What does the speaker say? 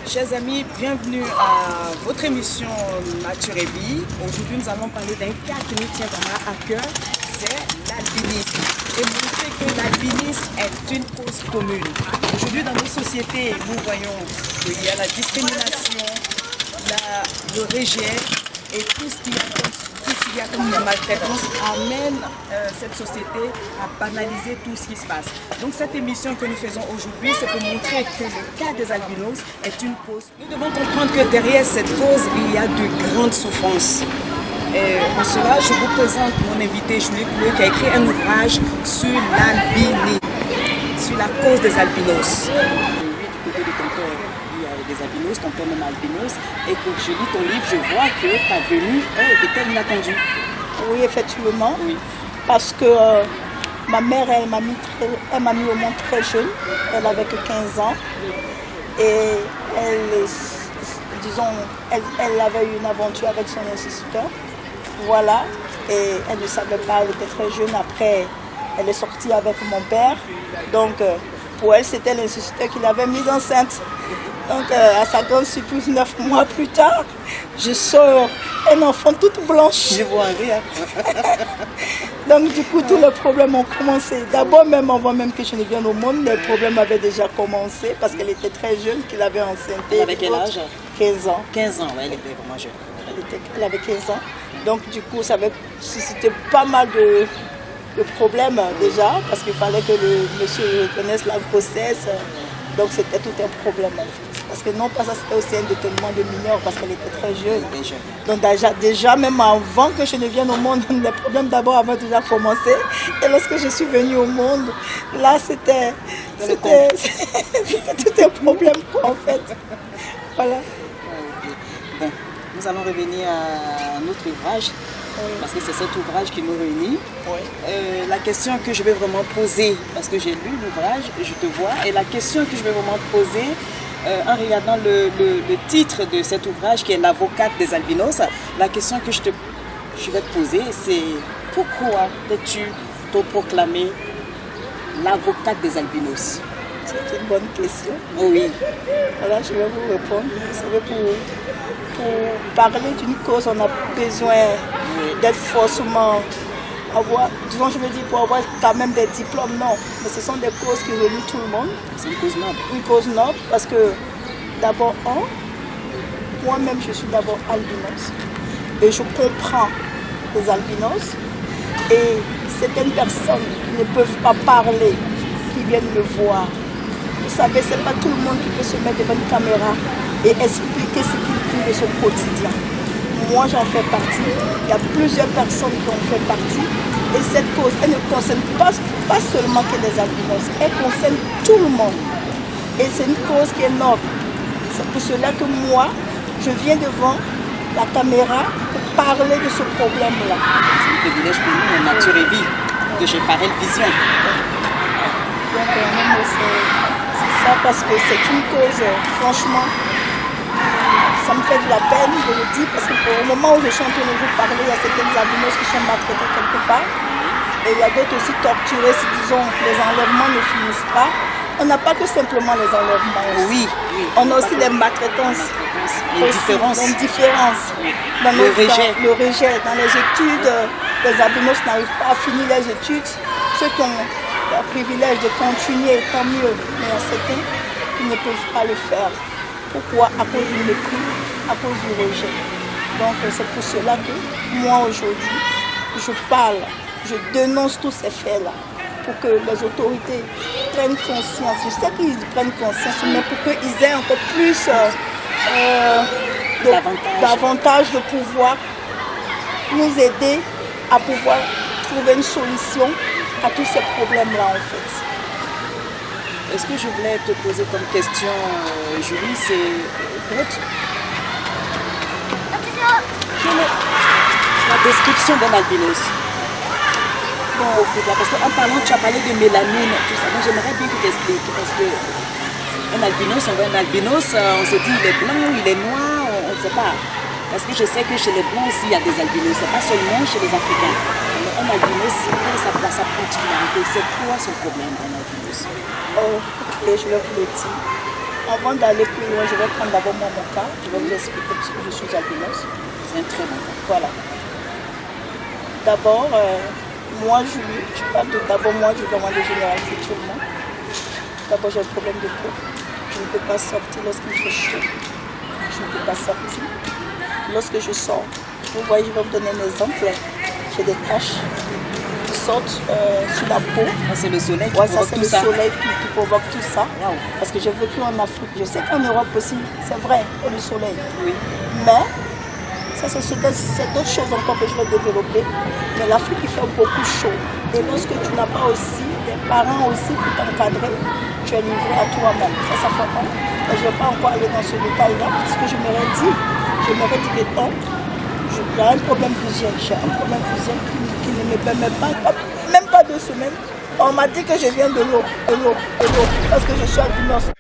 Chers amis, bienvenue à votre émission Nature et Vie. Aujourd'hui, nous allons parler d'un cas qui nous tient vraiment à cœur, c'est l'albinisme. Et montrer que l'albinisme est une cause commune. Aujourd'hui, dans nos sociétés, nous voyons qu'il y a la discrimination, le rejet et tout ce qu'il y a comme maltraitance amène cette société à banaliser tout ce qui se passe. Donc cette émission que nous faisons aujourd'hui, c'est pour montrer que le cas des albinos est une cause. Nous devons comprendre que derrière cette cause, il y a de grandes souffrances. Et pour cela, je vous présente mon invité Julie Poulet qui a écrit un ouvrage sur l'albinisme, sur la cause des albinos. Du côté de ton père, il y a des albinos, ton père même albinos, et que je lis ton livre, je vois que ta venue était inattendue. Oui, effectivement. Oui. Parce que ma mère, elle m'a mis au monde très jeune. Elle avait que 15 ans. Et elle avait eu une aventure avec son instituteur. Voilà. Et elle ne savait pas, elle était très jeune. Après, elle est sortie avec mon père. Donc, pour elle, c'était l'instituteur qui l'avait mise enceinte. Donc, à sa grande surprise, 9 mois plus tard, je sors un enfant toute blanche. Je vois rien. Donc, du coup, tous les problèmes ont commencé. D'abord, même avant même que je ne vienne au monde, les problèmes avaient déjà commencé parce qu'elle était très jeune, qu'il avait enceinte. Elle avait quel âge? 15 ans. 15 ans, ouais, elle était vraiment jeune. Elle avait 15 ans. Donc, du coup, ça avait suscité pas mal de problèmes déjà parce qu'il fallait que le monsieur reconnaisse la grossesse. Donc, c'était tout un problème en fait. Parce que non pas ça, c'était aussi un détournement de mineur parce qu'elle était très jeune. Donc déjà, même avant que je ne vienne au monde, les problèmes d'abord avaient déjà commencé. Et lorsque je suis venue au monde, là c'était tout un problème en fait. Voilà. Okay. Bon, nous allons revenir à notre ouvrage. Oui. Parce que c'est cet ouvrage qui nous réunit. Oui. La question que je vais vraiment poser, parce que j'ai lu l'ouvrage, je te vois, et la question que je vais vraiment poser, en regardant le titre de cet ouvrage qui est l'avocate des albinos, la question que je vais te poser, c'est pourquoi t'es-tu proclamée l'avocate des albinos? C'est une bonne question. Oui. Alors je vais vous répondre. Vous savez, pour parler d'une cause, on a besoin d'être forcément pour avoir quand même des diplômes, non. Mais ce sont des causes qui relient tout le monde. C'est une cause noble. Une cause noble parce que d'abord, moi-même je suis d'abord albinos. Et je comprends les albinos. Et certaines personnes qui ne peuvent pas parler, qui viennent me voir. Vous savez, ce n'est pas tout le monde qui peut se mettre devant une caméra et expliquer ce qu'il vit de son quotidien. Moi, j'en fais partie. Il y a plusieurs personnes qui en font partie. Et cette cause, elle ne concerne pas seulement que les albinos, elle concerne tout le monde. Et c'est une cause qui est noble. C'est pour cela que moi, je viens devant la caméra pour parler de ce problème-là. C'est un privilège pour nous, en Nature et Vie, de chez Farel Vision. Donc, c'est ça parce que c'est une cause, franchement, ça me fait de la peine, je le dis, parce qu'au moment où je suis en train de vous parler, il y a certaines albinos qui sont maltraités quelque part. Et il y a d'autres aussi torturés, si disons les enlèvements ne finissent pas. On n'a pas que simplement les enlèvements. Oui. On a aussi des maltraitances. Les différences. Une différence. Oui. Dans le rejet. Dans les études, les albinos n'arrivent pas à finir les études. Ceux qui ont le privilège de continuer, tant mieux. Mais il y a certains qui ne peuvent pas le faire. Pourquoi? À cause du mépris, à cause du rejet. Donc c'est pour cela que moi aujourd'hui, je parle, je dénonce tous ces faits-là pour que les autorités prennent conscience. Je sais qu'ils prennent conscience, mais pour qu'ils aient encore plus davantage de pouvoir nous aider à pouvoir trouver une solution à tous ces problèmes-là en fait. Est-ce que je voulais te poser comme question, Julie, c'est quelle est la description d'un albinos? Bon, parce qu'en parlant, tu as parlé de mélanine, tout ça. Donc j'aimerais bien que tu expliques. Parce qu'un albinos, on voit un albinos, on se dit il est blanc, il est noir, on ne sait pas. Parce que je sais que chez les blancs aussi, il y a des albinos, c'est pas seulement chez les Africains. Mais un albinos, quelle est sa particularité? C'est quoi son problème, un albinos? Oh, ok, je vais vous le dire. avant d'aller plus loin, je vais prendre d'abord mon cas. Je vais vous expliquer parce que je suis albinos. C'est un très bon cas. Voilà. D'abord, moi, Julie, je parle de d'abord moi, je demande de généraliser tout le monde. D'abord, j'ai un problème de peau. Je ne peux pas sortir lorsqu'il fait chaud. Je ne peux pas sortir. Lorsque je sors, vous voyez, je vais vous donner un exemple. J'ai des taches qui sortent sur la peau. C'est le soleil qui Ouais, ça provoque c'est tout le ça. soleil qui provoque tout ça. Wow. Parce que j'ai vécu en Afrique. Je sais qu'en Europe aussi, c'est vrai, il y a le soleil. Oui. Mais ça, c'est d'autres choses encore que je vais développer. Mais l'Afrique, il fait beaucoup chaud. Et lorsque tu n'as pas aussi des parents aussi pour t'encadrer, tu es livré à toi-même. Ça fait honte. Mais je ne vais pas encore aller dans ce détail-là. Parce que je m'aurais dit que non, j'ai un problème visuel. J'ai un problème visuel qui ne me permet pas, même pas 2 semaines. On m'a dit que je viens de l'eau, parce que je suis albinos.